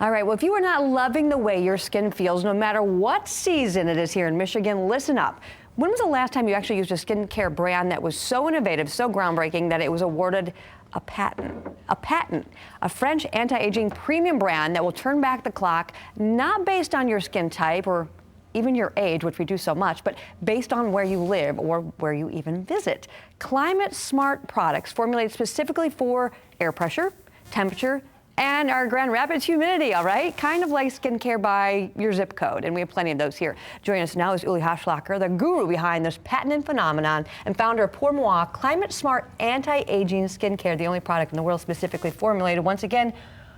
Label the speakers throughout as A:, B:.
A: All right, well, if you are not loving the way your skin feels, no matter what season it is here in Michigan, listen up. When was the last time you actually used a skincare brand that was so innovative, so groundbreaking that it was awarded a patent? A French anti-aging premium brand that will turn back the clock, not based on your skin type or even your age, which we do so much, but based on where you live or where you even visit. Climate smart products formulated specifically for air pressure, temperature, and our Grand Rapids humidity, all right? Kind of like skincare by your zip code, and we have plenty of those here. Joining us now is Ulli Haslacher, the guru behind this patented phenomenon and founder of Pour Moi Climate Smart Anti-Aging Skincare, the only product in the world specifically formulated, once again,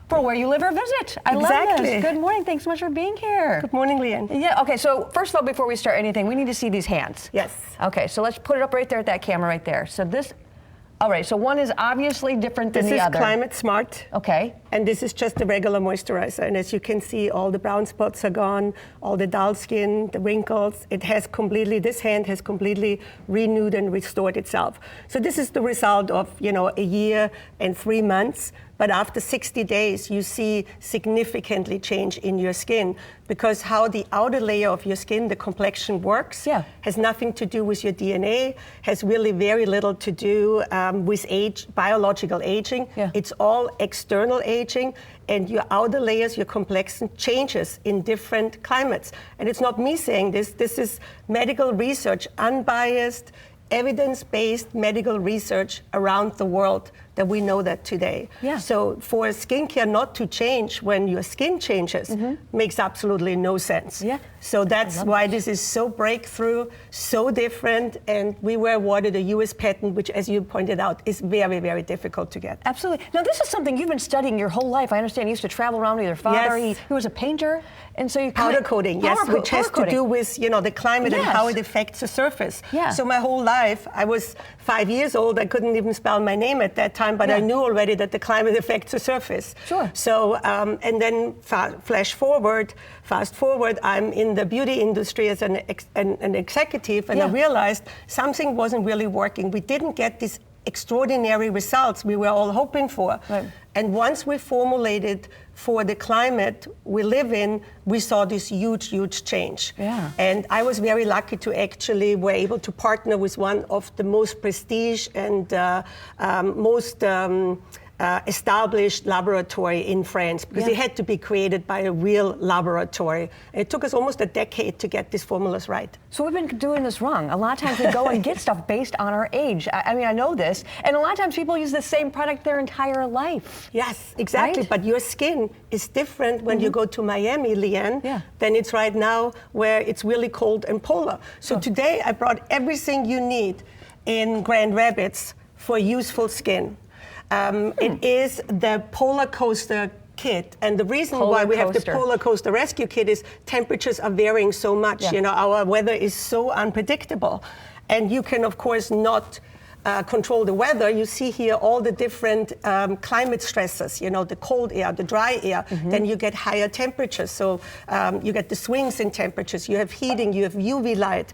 A: for where you live or visit. I love this. Good morning. Thanks so much for being here.
B: Good morning, Leanne.
A: Yeah, okay, so first of all, before we start anything, we need to see these hands.
B: Yes.
A: Okay, so let's put it up right there at that camera right there. So this, all right, so one is obviously different than the other.
B: This is Climate Smart.
A: Okay.
B: And this is just a regular moisturizer. And as you can see, all the brown spots are gone, all the dull skin, the wrinkles. It has completely, this hand has completely renewed and restored itself. So this is the result of, a year and 3 months. But after 60 days, you see significantly change in your skin, because how the outer layer of your skin, the complexion works, has nothing to do with your DNA, has really very little to do with age, biological aging. It's all external aging, and your outer layers, your complexion changes in different climates. And it's not me saying this, this is medical research, unbiased, evidence-based medical research around the world that we know that today. So for skincare not to change when your skin changes makes absolutely no sense. So that's why this is so breakthrough, so different, and we were awarded a US patent, which, as you pointed out, is very, very difficult to get.
A: Absolutely. Now, this is something you've been studying your whole life. I understand you used to travel around with your father. He was a painter, and so you
B: powder coating, which has to do with the climate and how it affects the surface. So my whole life, I was 5 years old. I couldn't even spell my name at that time, but I knew already that the climate affects the surface. So, and then fast forward, I'm in the beauty industry as an executive, and I realized something wasn't really working. We didn't get these extraordinary results we were all hoping for. And once we formulated for the climate we live in, we saw this huge, huge change. And I was very lucky to actually were able to partner with one of the most prestige and most established laboratory in France, because it had to be created by a real laboratory. And it took us almost a decade to get these formulas right.
A: So we've been doing this wrong. A lot of times we go and get stuff based on our age. I mean, I know this. And a lot of times people use the same product their entire life.
B: Yes, exactly. But your skin is different when you go to Miami, Leanne, than it's right now, where it's really cold and polar. So today I brought everything you need in Grand Rapids for youthful skin. It is the Polar Coaster kit, and the reason why we have the Polar Coaster Rescue Kit is temperatures are varying so much. Our weather is so unpredictable, and you can, of course, not control the weather. You see here all the different climate stresses, the cold air, the dry air, then you get higher temperatures. So you get the swings in temperatures, you have heating, you have UV light,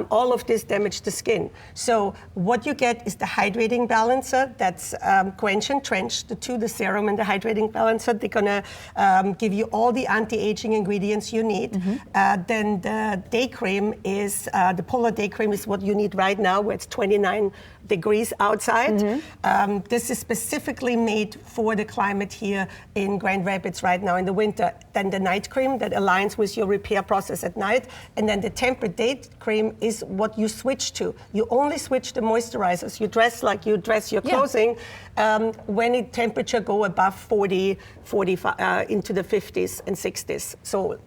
B: all of this damage the skin. So what you get is the hydrating balancer, that's Quench and Trench, the serum and the hydrating balancer. They're gonna give you all the anti-aging ingredients you need. Then the day cream is, the Polar Day Cream is what you need right now, where it's 29 degrees outside. This is specifically made for the climate here in Grand Rapids right now in the winter. Then the night cream that aligns with your repair process at night. And then the tempered day cream is what you switch to. You only switch the moisturizers. You dress like you dress your clothing when the temperature go above 40, 45, into the 50s and 60s. So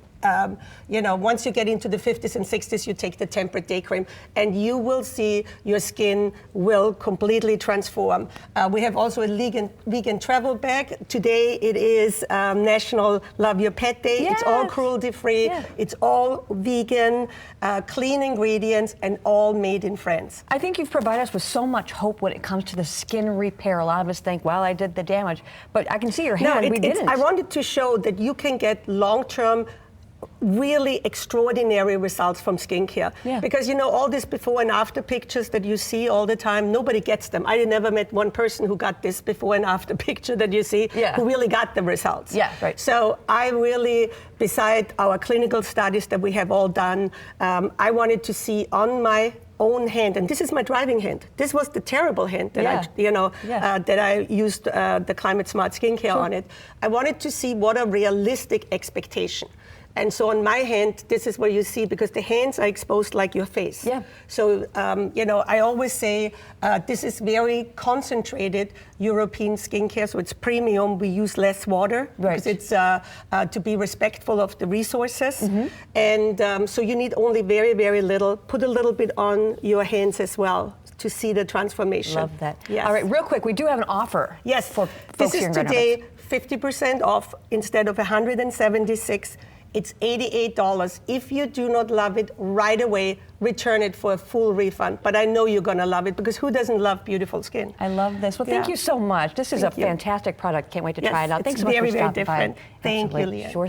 B: once you get into the 50s and 60s, you take the tempered day cream, and you will see your skin will completely transform. We have also a vegan travel bag. Today it is National Love Your Pet Day. It's all cruelty-free. It's all vegan, clean ingredients, and all made in France.
A: I think you've provided us with so much hope when it comes to the skin repair. A lot of us think, well, I did the damage, but I can see your hand. We didn't.
B: I wanted to show that you can get long-term really extraordinary results from skincare.
A: Yeah.
B: Because all these before and after pictures that you see all the time, nobody gets them. I never met one person who got this before and after picture that you see who really got the results.
A: Yeah, right.
B: So I really, beside our clinical studies that we have all done, I wanted to see on my own hand, and this is my driving hand. This was the terrible hand that that I used the Climate Smart Skincare on it. I wanted to see what a realistic expectation. And so on my hand, this is where you see, because the hands are exposed like your face.
A: Yeah.
B: So, I always say this is very concentrated European skincare, so it's premium. We use less water because it's to be respectful of the resources. And so you need only very, very little. Put a little bit on your hands as well to see the transformation.
A: Love that.
B: Yes.
A: All right, real quick, we do have an offer.
B: Yes.
A: For
B: this
A: folks here
B: is
A: in Grand
B: today
A: Rapids.
B: 50% off instead of $176. It's $88. If you do not love it right away, return it for a full refund. But I know you're going to love it, because who doesn't love beautiful skin?
A: I love this. Well, thank you so much. This is a fantastic product. Can't wait to try it out. Thanks so much for stopping by.
B: Thank you, Leanne.
A: Sure.